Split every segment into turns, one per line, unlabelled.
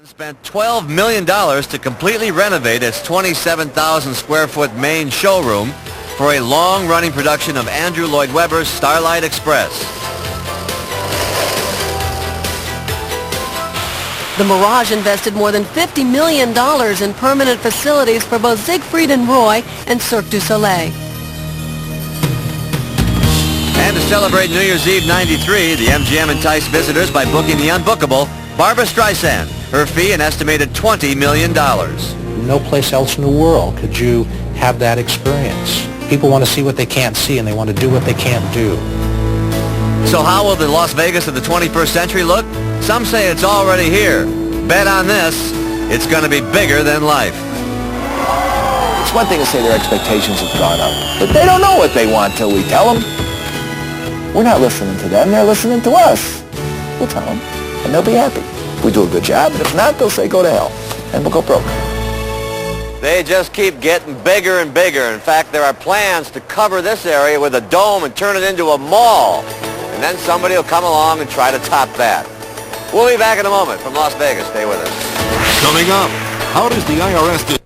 Spent $12 million to completely renovate its 27,000 square foot main showroom for a long-running production of Andrew Lloyd Webber's Starlight Express.
The Mirage invested more than $50 million in permanent facilities for both Siegfried and Roy and Cirque du Soleil.
And to celebrate New Year's Eve '93, the MGM enticed visitors by booking the unbookable Barbra Streisand. Her fee an estimated $20 million.
No place else in the world could you have that experience. People want to see what they can't see, and they want to do what they can't do.
So how will the Las Vegas of the 21st century look? Some say it's already here. Bet on this, it's going to be bigger than life.
It's one thing to say their expectations have gone up, but they don't know what they want till we tell them. We're not listening to them, they're listening to us. We'll tell them, and they'll be happy. If we do a good job, and if not, they'll say go to hell, and we'll go broke.
They just keep getting bigger and bigger. In fact, there are plans to cover this area with a dome and turn it into a mall. And then somebody will come along and try to top that. We'll be back in a moment from Las Vegas. Stay with us.
Coming up, how does the IRS do?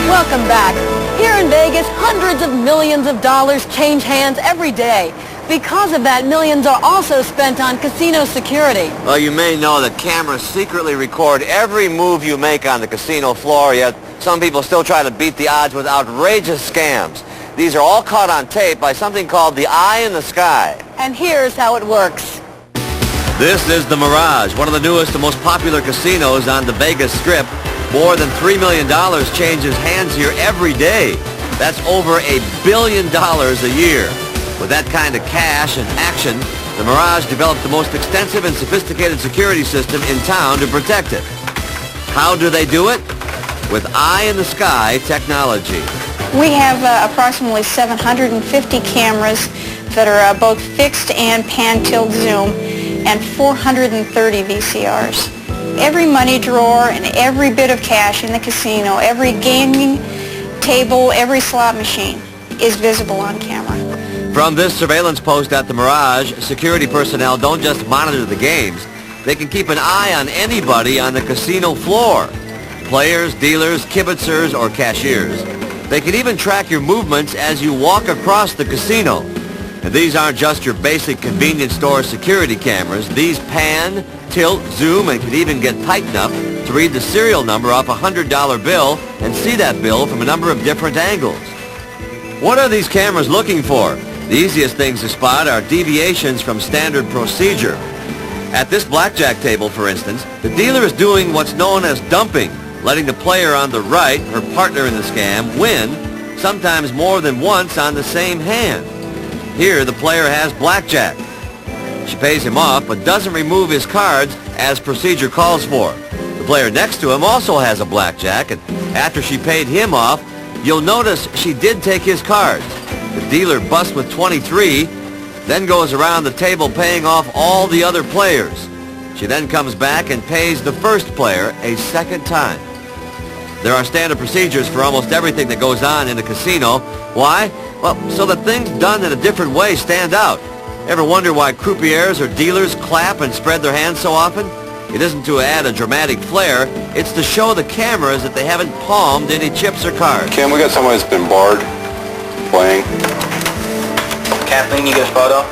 Welcome back. Here in Vegas, hundreds of millions of dollars change hands every day. Because of that, millions are also spent on casino security.
Well, you may know that cameras secretly record every move you make on the casino floor, yet some people still try to beat the odds with outrageous scams. These are all caught on tape by something called the Eye in the Sky.
And here's how it works.
This is the Mirage, one of the newest and most popular casinos on the Vegas Strip. More than $3 million changes hands here every day. That's over $1 billion a year. With that kind of cash and action, the Mirage developed the most extensive and sophisticated security system in town to protect it. How do they do it? With eye-in-the-sky technology.
We have approximately 750 cameras that are both fixed and pan-tilt zoom, and 430 VCRs. Every money drawer and every bit of cash in the casino, every gaming table, every slot machine is visible on camera.
From this surveillance post at the Mirage, security personnel don't just monitor the games. They can keep an eye on anybody on the casino floor. Players, dealers, kibitzers, or cashiers. They can even track your movements as you walk across the casino. And these aren't just your basic convenience store security cameras. These pan, tilt, zoom, and can even get tight enough to read the serial number off a $100 bill and see that bill from a number of different angles. What are these cameras looking for? The easiest things to spot are deviations from standard procedure. At this blackjack table, for instance, the dealer is doing what's known as dumping, letting the player on the right, her partner in the scam, win, sometimes more than once on the same hand. Here, the player has blackjack. She pays him off, but doesn't remove his cards as procedure calls for. The player next to him also has a blackjack, and after she paid him off, you'll notice she did take his cards. The dealer busts with 23, then goes around the table paying off all the other players. She then comes back and pays the first player a second time. There are standard procedures for almost everything that goes on in a casino. Why? Well, so that things done in a different way stand out. Ever wonder why croupiers or dealers clap and spread their hands so often? It isn't to add a dramatic flair, it's to show the cameras that they haven't palmed any chips or cards.
Kim, we got someone that's been barred playing.
Kathleen, you get a photo?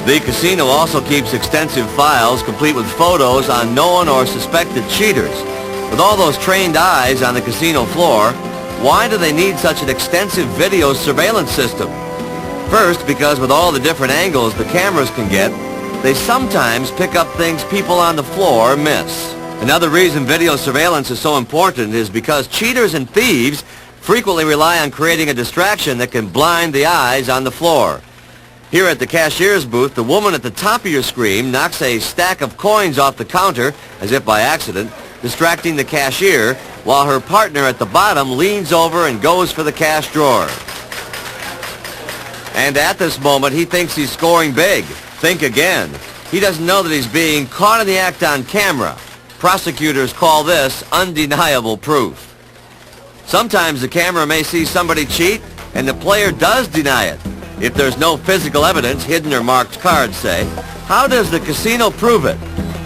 The casino also keeps extensive files complete with photos on known or suspected cheaters. With all those trained eyes on the casino floor, why do they need such an extensive video surveillance system? First, because with all the different angles the cameras can get, they sometimes pick up things people on the floor miss. Another reason video surveillance is so important is because cheaters and thieves frequently rely on creating a distraction that can blind the eyes on the floor. Here at the cashier's booth, the woman at the top of your screen knocks a stack of coins off the counter, as if by accident, distracting the cashier, while her partner at the bottom leans over and goes for the cash drawer. And at this moment, he thinks he's scoring big. Think again. He doesn't know that he's being caught in the act on camera. Prosecutors call this undeniable proof. Sometimes the camera may see somebody cheat, and the player does deny it. If there's no physical evidence, hidden or marked cards, say, how does the casino prove it?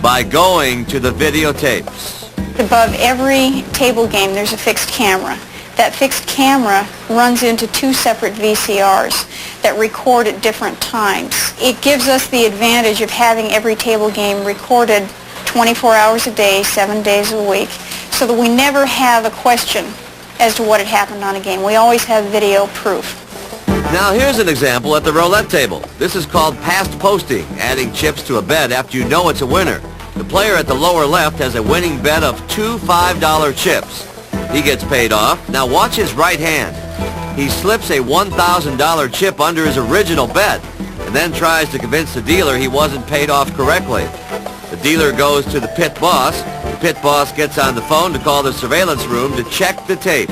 By going to the videotapes.
Above every table game, there's a fixed camera. That fixed camera runs into 2 separate VCRs that record at different times. It gives us the advantage of having every table game recorded 24 hours a day, 7 days a week, so that we never have a question as to what had happened on a game. We always have video proof.
Now here's an example at the roulette table. This is called past posting, adding chips to a bet after you know it's a winner. The player at the lower left has a winning bet of 2 $5 chips. He gets paid off. Now watch his right hand. He slips a $1,000 chip under his original bet and then tries to convince the dealer he wasn't paid off correctly. The dealer goes to the pit boss. The pit boss gets on the phone to call the surveillance room to check the tape.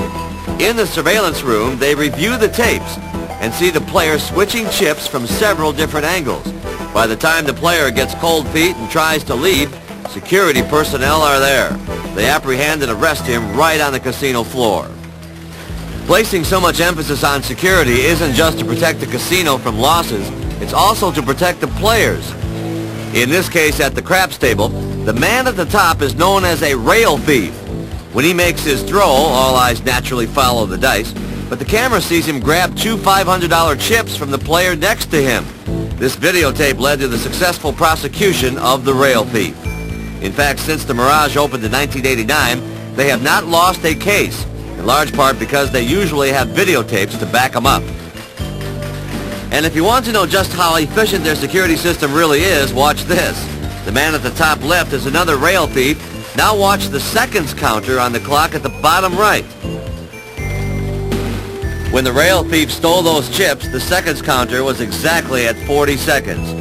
In the surveillance room, they review the tapes and see the player switching chips from several different angles. By the time the player gets cold feet and tries to leave, security personnel are there. They apprehend and arrest him right on the casino floor. Placing so much emphasis on security isn't just to protect the casino from losses, it's also to protect the players. In this case, at the craps table, the man at the top is known as a rail thief. When he makes his throw, all eyes naturally follow the dice, but the camera sees him grab 2 $500 chips from the player next to him. This videotape led to the successful prosecution of the rail thief. In fact, since the Mirage opened in 1989, they have not lost a case, in large part because they usually have videotapes to back them up. And if you want to know just how efficient their security system really is, watch this. The man at the top left is another rail thief. Now watch the seconds counter on the clock at the bottom right. When the rail thief stole those chips, the seconds counter was exactly at 40 seconds.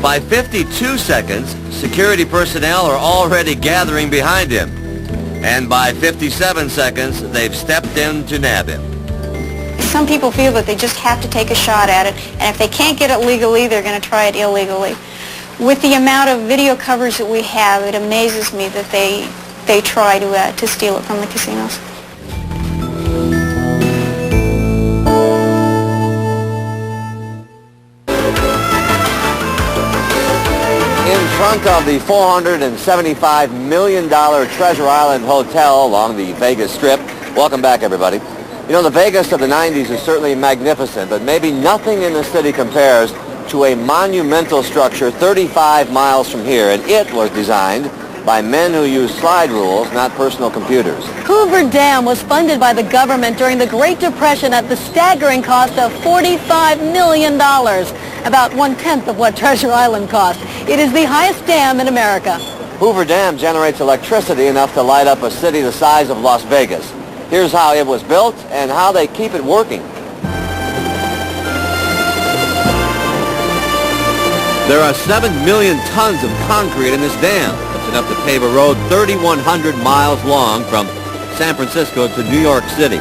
By 52 seconds, security personnel are already gathering behind him. And by 57 seconds, they've stepped in to nab him.
Some people feel that they just have to take a shot at it, and if they can't get it legally, they're going to try it illegally. With the amount of video coverage that we have, it amazes me that they try to steal it from the casinos.
In front of the $475 million Treasure Island Hotel along the Vegas Strip. Welcome back, everybody. You know, the Vegas of the 90s is certainly magnificent, but maybe nothing in the city compares to a monumental structure 35 miles from here, and it was designed by men who use slide rules, not personal computers.
Hoover Dam was funded by the government during the Great Depression at the staggering cost of $45 million, about 1/10 of what Treasure Island cost. It is the highest dam in America.
Hoover Dam generates electricity enough to light up a city the size of Las Vegas. Here's how it was built and how they keep it working. There are 7 million tons of concrete in this dam. That's enough to pave a road 3,100 miles long from San Francisco to New York City.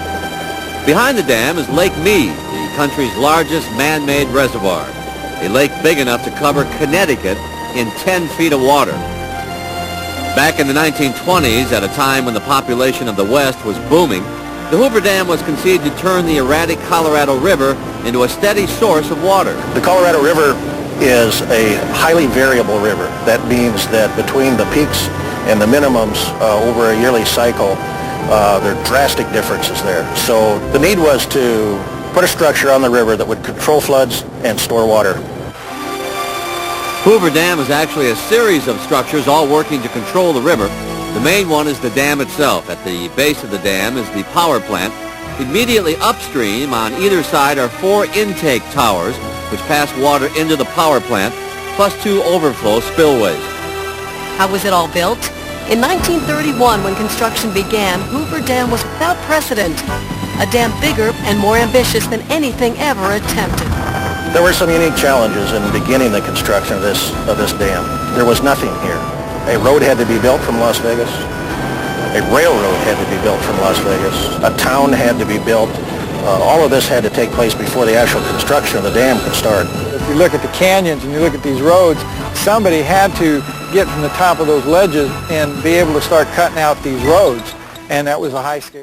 Behind the dam is Lake Mead, the country's largest man-made reservoir. A lake big enough to cover Connecticut in 10 feet of water. Back in the 1920s, at a time when the population of the West was booming, the Hoover Dam was conceived to turn the erratic Colorado River into a steady source of water.
The Colorado River is a highly variable river. That means that between the peaks and the minimums over a yearly cycle, there are drastic differences there. So the need was to put a structure on the river that would control floods and store water.
Hoover Dam is actually a series of structures all working to control the river. The main one is the dam itself. At the base of the dam is the power plant. Immediately upstream on either side are 4 intake towers which pass water into the power plant, plus 2 overflow spillways.
How was it all built? In 1931, when construction began, Hoover Dam was without precedent. A dam bigger and more ambitious than anything ever attempted.
There were some unique challenges in beginning the construction of this dam. There was nothing here. A road had to be built from Las Vegas. A railroad had to be built from Las Vegas. A town had to be built. All of this had to take place before the actual construction of the dam could start.
If you look at the canyons and you look at these roads, somebody had to get from the top of those ledges and be able to start cutting out these roads. And that was a high scale.